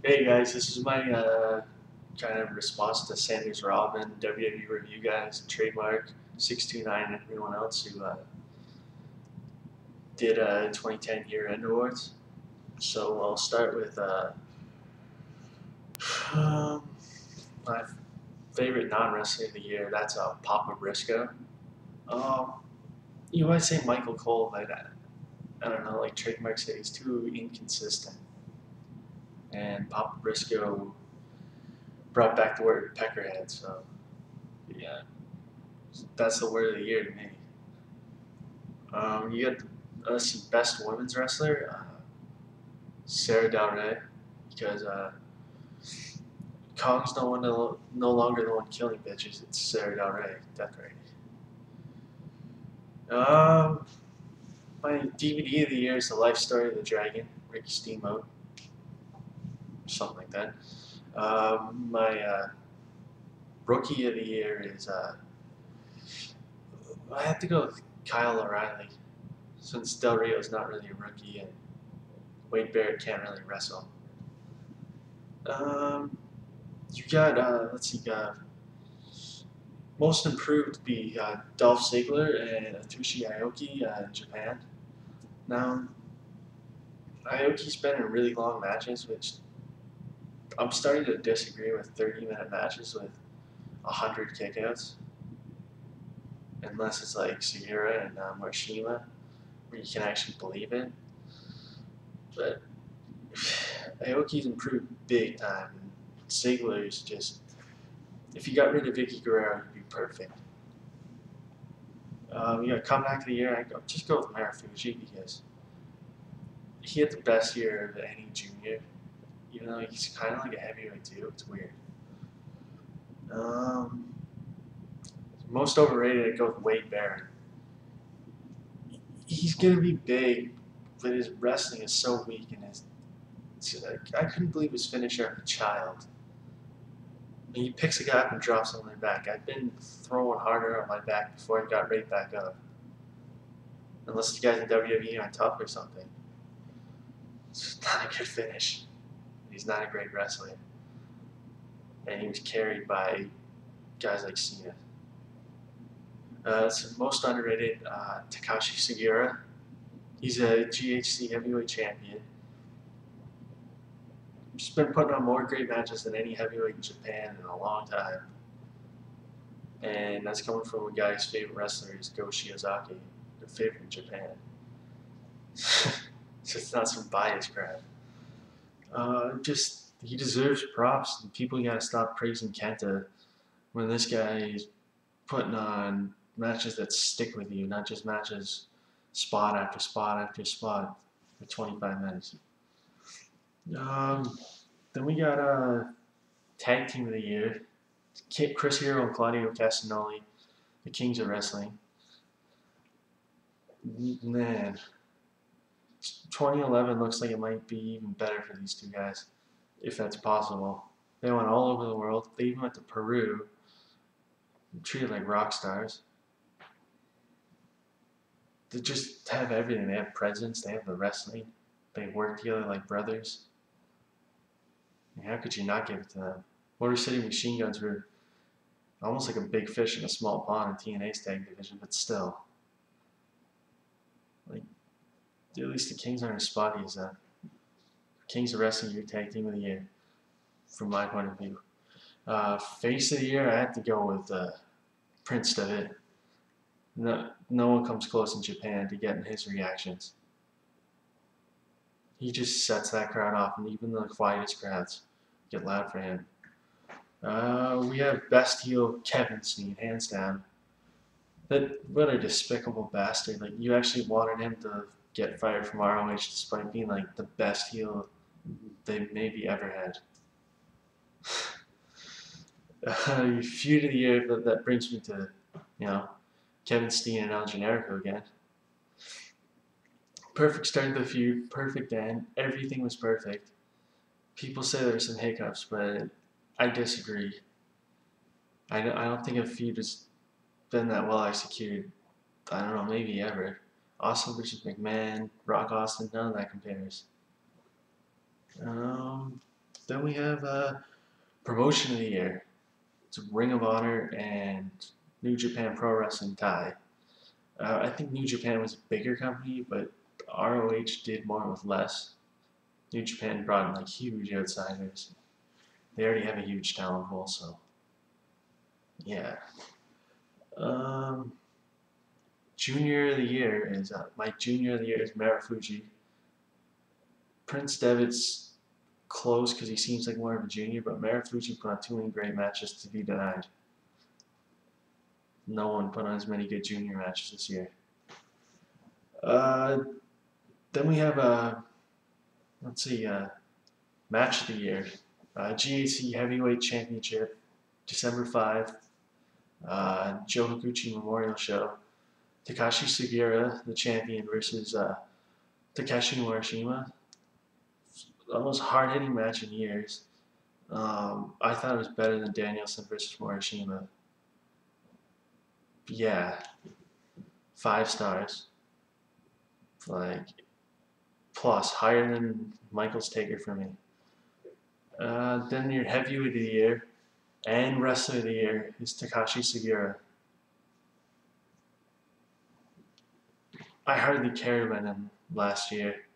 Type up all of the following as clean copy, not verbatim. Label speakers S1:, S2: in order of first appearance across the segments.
S1: Hey guys, this is my kind of response to Sanders Rodman, WWE Review guys, Trademark 629, and everyone else who did 2010 year-end awards. So I'll start with um, my favorite non-wrestler of the year. That's Papa Briscoe. Um, you might say Michael Cole, but I don't know. Like Trademark said, he's too inconsistent. And Papa Briscoe brought back the word peckerhead. So yeah, that's the word of the year to me. You got some best women's wrestler, Sara Del Rey, because Kong's no longer the one killing bitches. It's Sara Del Rey, Death Ray. Um, my DVD of the year is The Life Story of the Dragon, Ricky Steamboat, something like that. My rookie of the year is I have to go with Kyle O'Reilly, since Del Rio is not really a rookie and Wade Barrett can't really wrestle. Um, you got let's see, most improved be Dolph Ziggler and Atushi Aoki in Japan. Now, Aoki's been in really long matches, which I'm starting to disagree with 30-minute matches with 100 kickouts, unless it's like Sugiura and Marshima, where you can actually believe it. But Aoki's improved big time, and Ziggler's just, if you got rid of Vicky Guerrero, you'd be perfect. You got comeback of the year. Just go with Marufuji because he had the best year of any junior. Even though he's kind of like a heavyweight too. It's weird. Um, Most overrated, I go with Wade Barrett. He's gonna be big, but his wrestling is so weak, and I couldn't believe his finisher as a child. He picks a guy up and drops him on their back. I've been throwing harder on my back before I got right back up. Unless the guys in WWE are tough or something. It's not a good finish. He's not a great wrestler. And he was carried by guys like Cena. So most underrated, Takashi Sugiura. He's a GHC heavyweight champion. He's been putting on more great matches than any heavyweight in Japan in a long time. And that's coming from a guy's favorite wrestler is Go Shiozaki, their favorite in Japan. So it's not some bias crap. Just he deserves props. And people gotta stop praising Kenta when this guy is putting on matches that stick with you, not just matches spot after spot after spot for 25 minutes. Um, then we got tag team of the year, Chris Hero and Claudio Castagnoli, the Kings of Wrestling. Man, 2011 looks like it might be even better for these two guys, if that's possible. They went all over the world. They even went to Peru, treated like rock stars. They just have everything. They have presence. They have the wrestling. They work together like brothers. And how could you not give it to them? Motor City Machine Guns were almost like a big fish in a small pond in TNA's tag division, but still. Like, at least the Kings aren't as spotty as that. Kings of Wrestling, your tag team of the year, from my point of view. Face of the year, I have to go with Prince David. No one comes close in Japan to getting his reactions. He just sets that crowd off, and even the quietest crowds get loud for him. We have best heel Kevin Steen, hands down. What a despicable bastard! Like you actually wanted him to get fired from ROH despite being like the best heel they maybe ever had. Feud of the year, that brings me to, you know, Kevin Steen and El Generico again. Perfect start of the feud, perfect end, everything was perfect. People say there were some hiccups, but I disagree. I don't think a feud has been that well executed. I don't know, maybe ever. Austin versus McMahon, Rock Austin, none of that compares. Then we have Promotion of the Year. It's Ring of Honor and New Japan Pro Wrestling tie. I think New Japan was a bigger company, but ROH did more with less. New Japan brought in like huge outsiders. They already have a huge talent pool, so yeah. Junior of the Year is my Junior of the Year is Marufuji. Prince Devitt's close because he seems like more of a junior, but Marufuji put on too many great matches to be denied. No one put on as many good junior matches this year. Then we have Match of the Year. GAC Heavyweight Championship, December 5, Joe Higuchi Memorial Show. Takashi Sugiura, the champion, versus Takeshi Morishima. The most hard-hitting match in years. I thought it was better than Danielson versus Morishima. Yeah, 5 stars. Like, plus, higher than Michael's Taker for me. Then your Heavyweight of the Year and Wrestler of the Year is Takashi Sugiura. I hardly cared about him last year,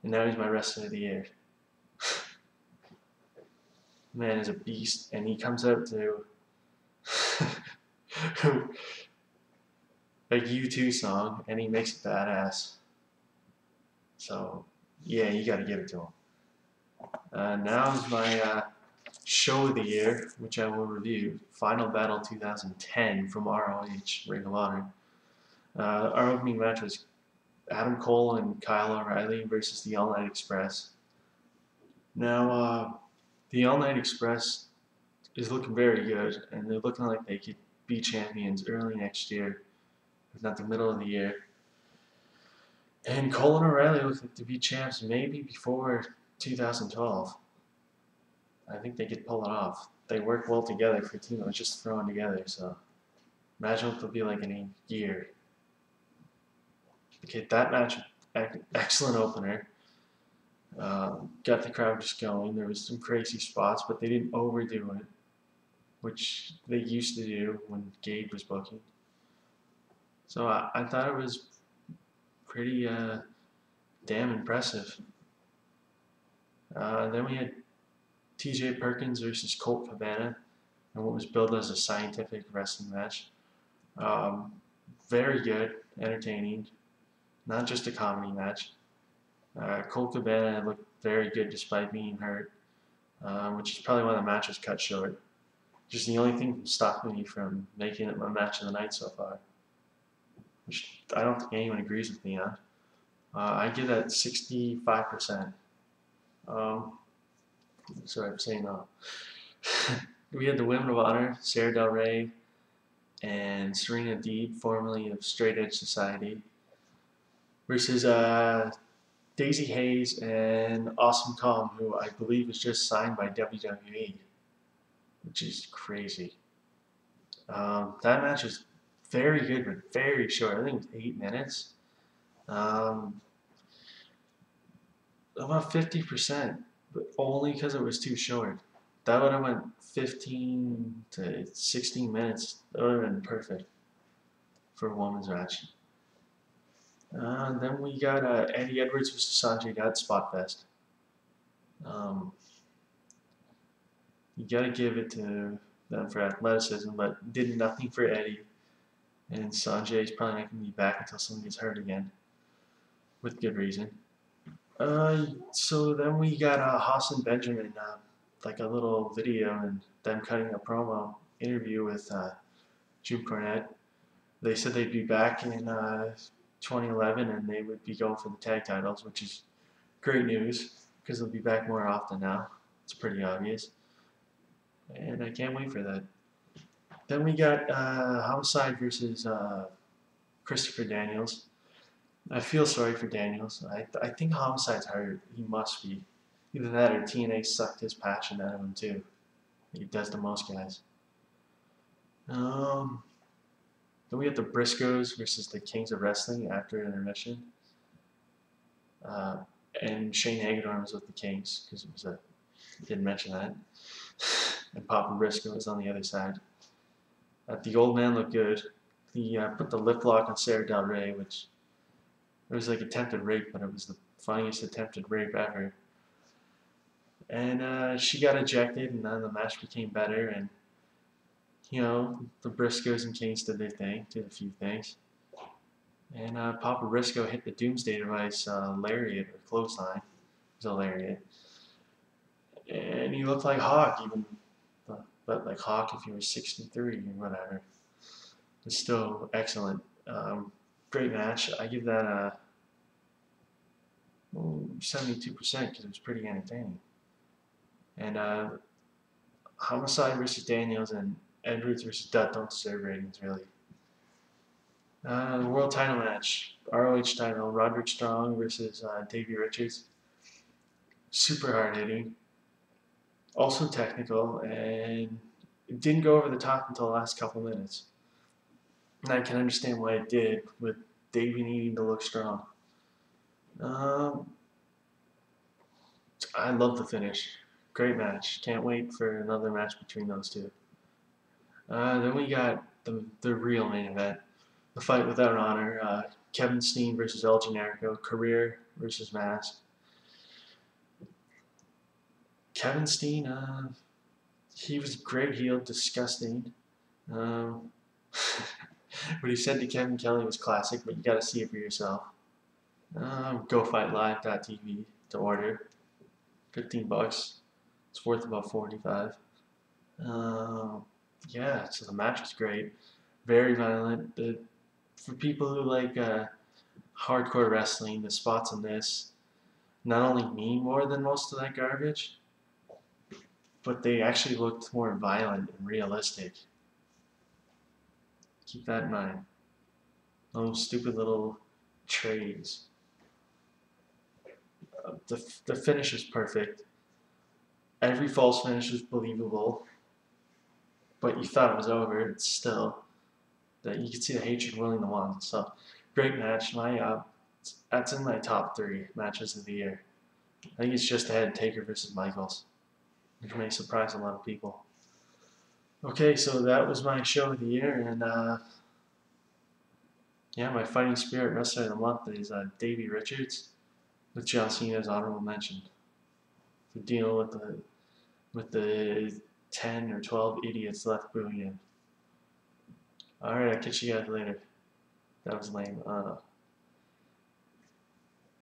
S1: and now he's my Wrestler of the Year. Man is a beast, and he comes out to a U2 song, and he makes it badass. So, yeah, you gotta give it to him. Now is my Show of the Year, which I will review. Final Battle 2010 from ROH, Ring of Honor. Our opening match was Adam Cole and Kyle O'Reilly versus the All Night Express. Now, the All Night Express is looking very good, and they're looking like they could be champions early next year, if not the middle of the year. And Cole and O'Reilly look like to be champs maybe before 2012. I think they could pull it off. They work well together for a team that was just thrown together, so imagine what they'll be like in a year. Okay, that match, excellent opener. Got the crowd just going. There was some crazy spots, but they didn't overdo it, which they used to do when Gabe was booking. So I thought it was pretty damn impressive. Then we had T.J. Perkins versus Colt Cabana, and what was billed as a scientific wrestling match. Very good, entertaining. Not just a comedy match. Colt Cabana looked very good despite being hurt, which is probably why the match was cut short. Just the only thing stopping me from making it my match of the night so far, which I don't think anyone agrees with me on. I give that 65%. Sorry, I'm saying no. We had the Women of Honor, Sara Del Rey and Serena Deeb, formerly of Straight Edge Society, versus Daisy Hayes and Awesome Kong, who I believe was just signed by WWE, which is crazy. That match was very good, but very short. I think it was 8 minutes. About 50%, but only because it was too short. That would have went 15 to 16 minutes. That would have been perfect for a women's match. Then we got Eddie Edwards versus Sanjay Dutt Spot Fest. You gotta give it to them for athleticism, but did nothing for Eddie. And Sanjay's probably not gonna be back until someone gets hurt again, with good reason. So then we got Haas and Benjamin, like a little video and them cutting a promo interview with Jim Cornette. They said they'd be back in 2011 and they would be going for the tag titles, which is great news because they'll be back more often now. It's pretty obvious. And I can't wait for that. Then we got Homicide versus Christopher Daniels. I feel sorry for Daniels. I think Homicide's hurt. He must be. Either that or TNA sucked his passion out of him too. He does to most guys. Then we have the Briscoes versus the Kings of Wrestling after intermission. And Shane Hagedorn was with the Kings because it was a Didn't mention that. And Papa Briscoe was on the other side. The old man looked good. He put the lip lock on Sarah Del Rey, which it was like attempted rape, but it was the funniest attempted rape ever. And she got ejected, and then the match became better. And you know, the Briscoes and Kings did their thing, did a few things. And Papa Briscoe hit the Doomsday Device lariat or clothesline. It was a lariat. And he looked like Hawk, even, but like Hawk if he was 63 or whatever. It's still excellent. Great match. I give that a 72% because it was pretty entertaining. And Homicide versus Daniels and Edwards versus Dutt don't deserve ratings, really. The world title match, ROH title, Roderick Strong versus Davey Richards. Super hard hitting, also technical, and it didn't go over the top until the last couple minutes. And I can understand why it did, with Davey needing to look strong. I love the finish. Great match. Can't wait for another match between those two. Then we got the real main event, the fight without honor. Kevin Steen versus El Generico, career versus mask. Kevin Steen, he was a great heel, disgusting. What he said to Kevin Kelly was classic, but you got to see it for yourself. GoFightLive.tv to order. $15. It's worth about $45. Yeah, so the match was great. Very violent. For people who like hardcore wrestling, the spots in this not only mean more than most of that garbage, but they actually looked more violent and realistic. Keep that in mind. Those stupid little trades. The finish was perfect. Every false finish was believable, but you thought it was over. It's still that you could see the hatred willing to want. So great match. That's in my top 3 matches of the year. I think it's just ahead Taker versus Michaels, which may surprise a lot of people. Okay, so that was my show of the year, and yeah, my fighting spirit wrestler of the month is Davey Richards, with John Cena's honorable mention for dealing with the 10 or 12 idiots left booing him. Alright, I'll catch you guys later. That was lame.